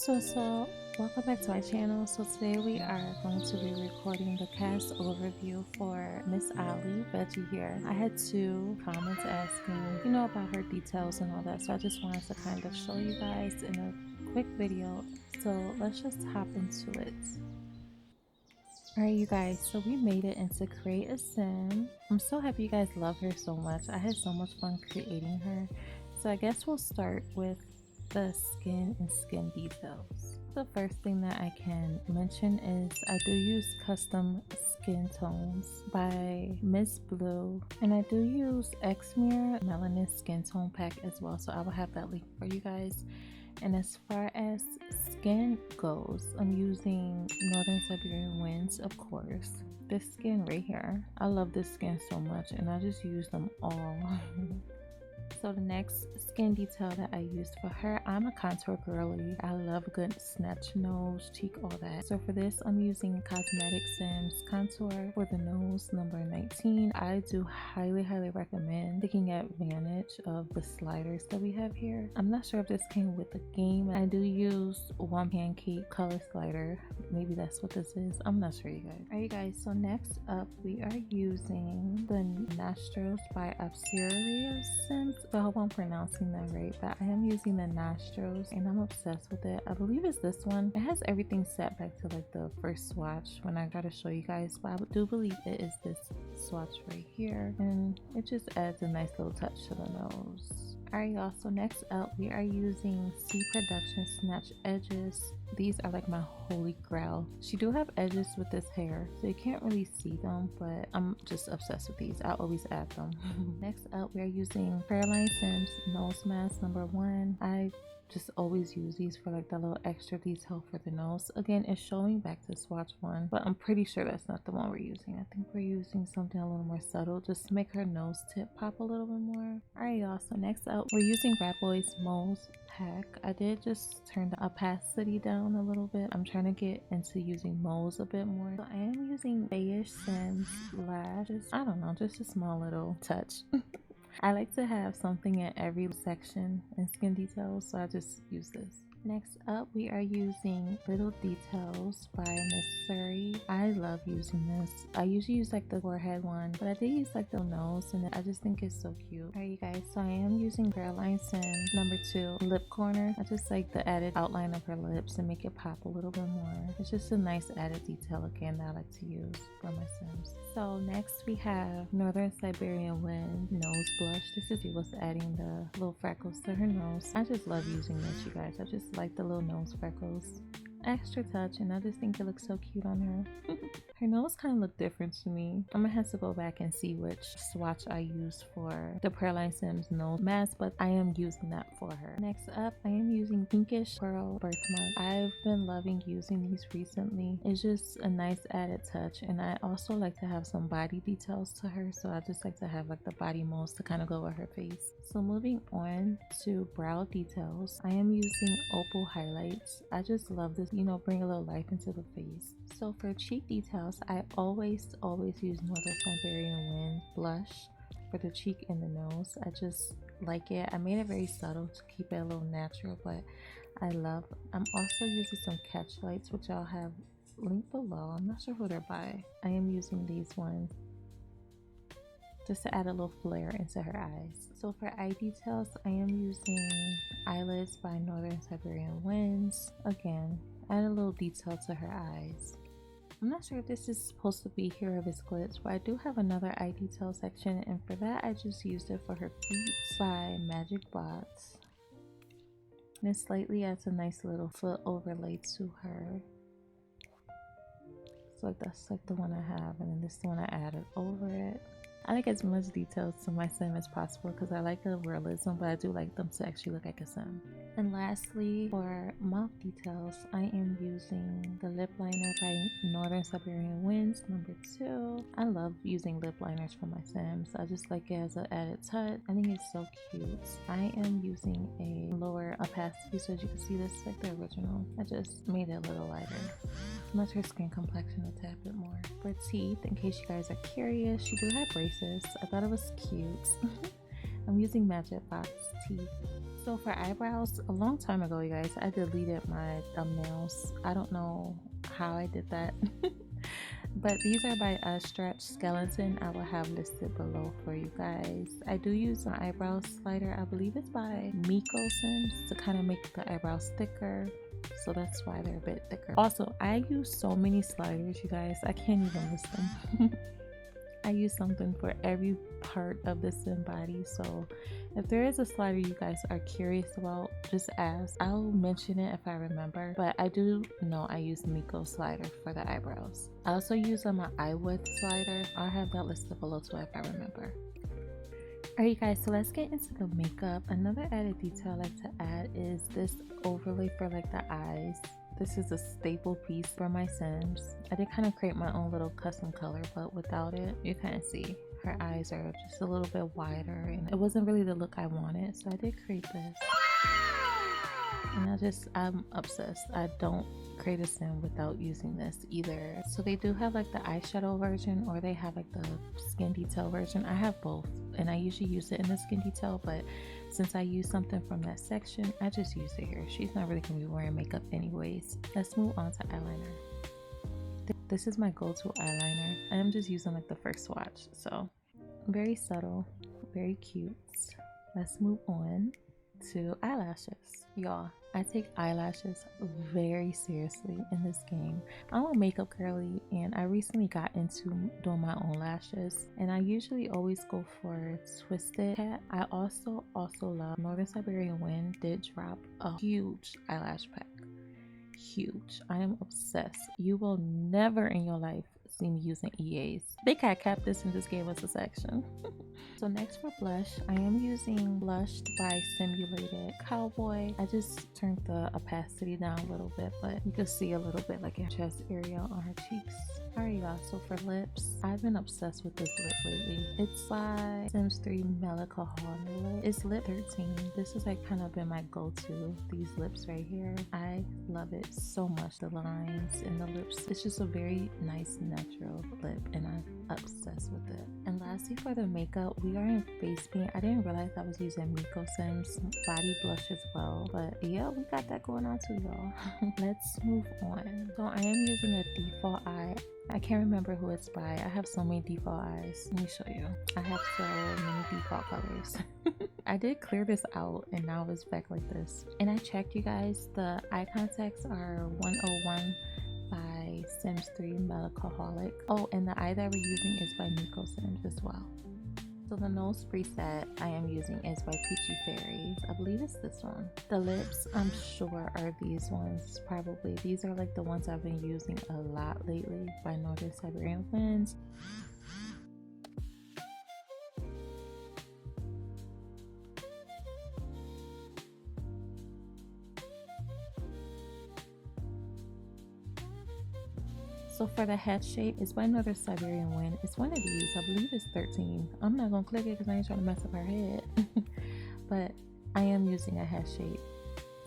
So welcome back to my channel. So today we are going to be recording the CAS overview for Miss Ollie Veggie here. I had two comments asking, about her details and all that. So I just wanted to kind of show you guys in a quick video. So let's just hop into it. Alright you guys, so we made it into create a sim. I'm so happy you guys love her so much. I had so much fun creating her. So I guess we'll start with the skin and skin details. The first thing that I can mention is I do use custom skin tones by Miss Blue, and I do use Xmirror Melanin skin tone pack as well, so I will have that link for you guys. And as far as skin goes, I'm using Northern Siberian Winds, of course. This skin right here, I love this skin so much and I just use them all. So the next skin detail that I used for her, I'm a contour girly. I love a good snatch nose, cheek, all that. So for this, I'm using Cosmetic Sims contour for the nose, number 19. I do highly recommend taking advantage of the sliders that we have here. I'm not sure if this came with the game. I do use one pancake color slider. Maybe that's what this is. I'm not sure, you guys. Alright, you guys, so next up, we are using the Nostrils by Obscuria Sims. So I hope I'm pronouncing that right, but I am using the Nostrils and I'm obsessed with it. I believe it's this one. It has everything set back to like the first swatch when I gotta show you guys, but I do believe it is this swatch right here, and it just adds a nice little touch to the nose. Alright y'all, so next up we are using C Production Snatch Edges. These are like my holy grail. She do have edges with this hair, so you can't really see them, but I'm just obsessed with these. I always add them. Next up we are using Caroline Sims Nose Mask number 1. I just always use these for like the little extra detail for the nose. Again, it's showing back to swatch 1, but I'm pretty sure that's not the one we're using. I think we're using something a little more subtle just to make her nose tip pop a little bit more. Alright y'all, so next up we're using Rat Boy's Moles pack. I did just turn the opacity down a little bit. I'm trying to get into using moles a bit more. So I am using Bayish Sims lashes. I don't know, just a small little touch. I like to have something in every section in skin details, so I just use this. Next up, we are using Little Details by Miss Surrey. I love using this. I usually use like the forehead one, but I did use like the nose, and I just think it's so cute. Alright you guys, so I am using Caroline Sims number 2 Lip Corner. I just like the added outline of her lips and make it pop a little bit more. It's just a nice added detail again that I like to use for my Sims. So next we have Northern Siberian Wind Nose Blush. This is what's adding the little freckles to her nose. I just love using this, you guys. I just like the little nose freckles. Extra touch, and I just think it looks so cute on her. Her nose kind of look different to me. I'm gonna have to go back and see which swatch I used for the Caroline Sims nose mask, but I am using that for her. Next up, I am using Pinkish Pearl Birthmark. I've been loving using these recently. It's just a nice added touch, and I also like to have some body details to her, so I just like to have like the body molds to kind of go with her face. So moving on to brow details, I am using Opal highlights. I just love this, bring a little life into the face. So for cheek details, I always use Northern Siberian Wind blush for the cheek and the nose. I just like it. I made it very subtle to keep it a little natural, but I'm also using some catch lights, which I'll have linked below. I'm not sure who they're by. I am using these ones just to add a little flare into her eyes. So for eye details, I am using Eyelids by Northern Siberian Winds. Again, add a little detail to her eyes. I'm not sure if this is supposed to be here or if it's glitch, but I do have another eye detail section, and for that I just used it for her feet by Magic Bots. And it slightly adds a nice little foot overlay to her. So like that's like the one I have, and then this is the one I added over it. I like as much details to my sim as possible because I like the realism, but I do like them to actually look like a sim. And lastly, for mouth details, I am using the lip liner by Northern Siberian Winds number 2. I love using lip liners for my sims. I just like it as an added touch. I think it's so cute. I am using a lower opacity, so as you can see, this is like the original. I just made it a little lighter. Match her skin complexion a tad bit more. For teeth, in case you guys are curious, she do have braces. I thought it was cute. I'm using Magic Box teeth. So for eyebrows, a long time ago, you guys, I deleted my thumbnails. I don't know how I did that. But these are by Stretch Skeleton. I will have listed below for you guys. I do use an eyebrow slider. I believe it's by LilSimsie's to kind of make the eyebrows thicker. So that's why they're a bit thicker. Also, I use so many sliders, you guys. I can't even list them. I use something for every part of the sim body. So if there is a slider you guys are curious about, just ask. I'll mention it if I remember, but I do know I use Miko slider for the eyebrows. I also use my eye width slider. I'll have that listed below too if I remember. Alright you guys, so let's get into the makeup. Another added detail I like to add is this overlay for like the eyes. This is a staple piece for my Sims. I did kind of create my own little custom color, but without it, you can't see. Her eyes are just a little bit wider and it wasn't really the look I wanted, so I did create this. And I'm obsessed. I don't create a sim without using this either. So they do have like the eyeshadow version or they have like the skin detail version. I have both and I usually use it in the skin detail, but since I use something from that section, I just use it here. She's not really gonna be wearing makeup anyways. Let's move on to eyeliner. This is my go-to eyeliner. I'm just using like the first swatch, so very subtle, very cute. Let's move on to eyelashes. Y'all, I take eyelashes very seriously in this game. I'm a makeup girly and I recently got into doing my own lashes and I usually always go for Twisted Cat. I also love Northern Siberian Wind did drop a huge eyelash pack. Huge. I am obsessed. You will never in your life see me using EAs. They cat capped this and just gave us a section. So next for blush, I am using Blushed by Simulated Cowboy. I just turned the opacity down a little bit, but you can see a little bit like a chest area on her cheeks. Alright y'all, so for lips, I've been obsessed with this lip lately. It's by Sims 3 Melancholy. It's lip 13. This has like kind of been my go-to, these lips right here. I love it so much, the lines in the lips. It's just a very nice natural lip and I'm obsessed with it. And lastly for the makeup, we are in face paint. I didn't realize I was using Miko Sims body blush as well, but yeah, we got that going on too, y'all. Let's move on. So I am using a default eye. I can't remember who it's by. I have so many default eyes. Let me show you. I have so many default colors. I did clear this out and now it's back like this. And I checked, you guys, the eye contacts are 101 by Sims 3 Melancholy. Oh, and the eye that we're using is by Miko Sims as well. So the nose preset I am using is by Peachy Fairy. I believe it's this one. The lips, I'm sure, are these ones probably. These are like the ones I've been using a lot lately by Northern Siberian Winds. So for the head shape, it's by Northern Siberian Wind. It's one of these. I believe it's 13. I'm not gonna click it because I ain't trying to mess up her head. But I am using a head shape.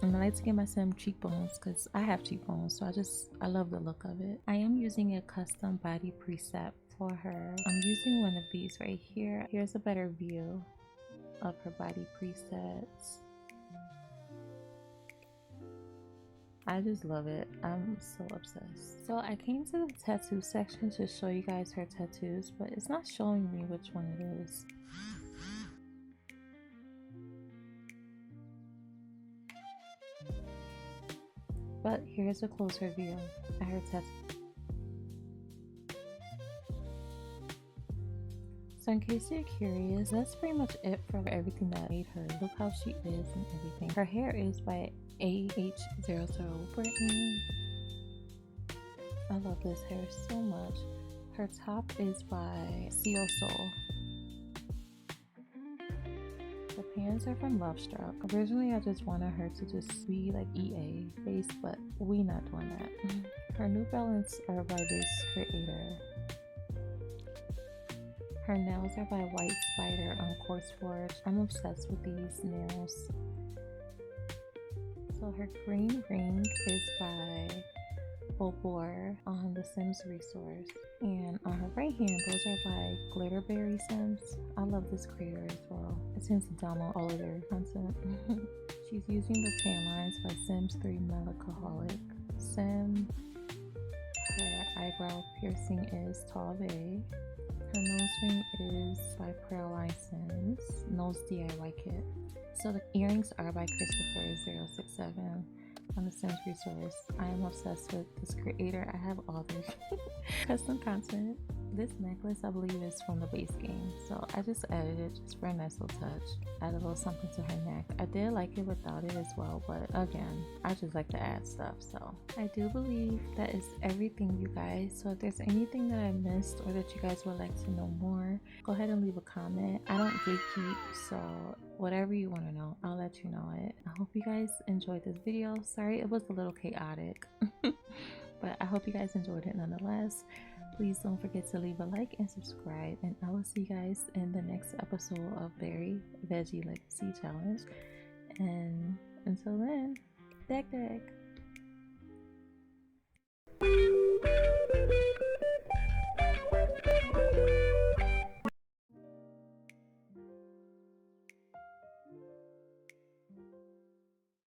And I like to give my sim cheekbones because I have cheekbones. So I love the look of it. I am using a custom body preset for her. I'm using one of these right here. Here's a better view of her body presets. I just love it. I'm so obsessed. So I came to the tattoo section to show you guys her tattoos, but it's not showing me which one it is. But here's a closer view at her tattoo. So in case you're curious, that's pretty much it for everything that made her. Look how she is and everything. Her hair is by AH00 Brittany. I love this hair so much. Her top is by Sul Sul. The pants are from Love Struck. Originally I just wanted her to just be like EA face, but we not doing that. Her New Balance are by this creator. Her nails are by White Spider on Quartz Forge. I'm obsessed with these nails. So her green ring is by Bobor on the Sims resource. And on her right hand, those are by Glitterberry Sims. I love this creator as well. I tend to download all of their content. She's using the tan lines by Sims 3 Melancholic. Sim. Her eyebrow piercing is Tall Bay. Her nose ring is by Pearline Sims. Nose DIY kit. So the earrings are by Christopher067 on the Sims resource. I am obsessed with this creator. I have all their custom content. This necklace I believe is from the base game, so I just added it just for a nice little touch. Add a little something to her neck. I did like it without it as well, but again, I just like to add stuff. So I do believe that is everything, you guys. So if there's anything that I missed or that you guys would like to know more, go ahead and leave a comment. I don't gatekeep, so whatever you want to know, I'll let you know it. I hope you guys enjoyed this video. Sorry it was a little chaotic, but I hope you guys enjoyed it nonetheless. Please don't forget to leave a like and subscribe, and I will see you guys in the next episode of Berry Veggie Legacy Challenge. And until then, dag dag.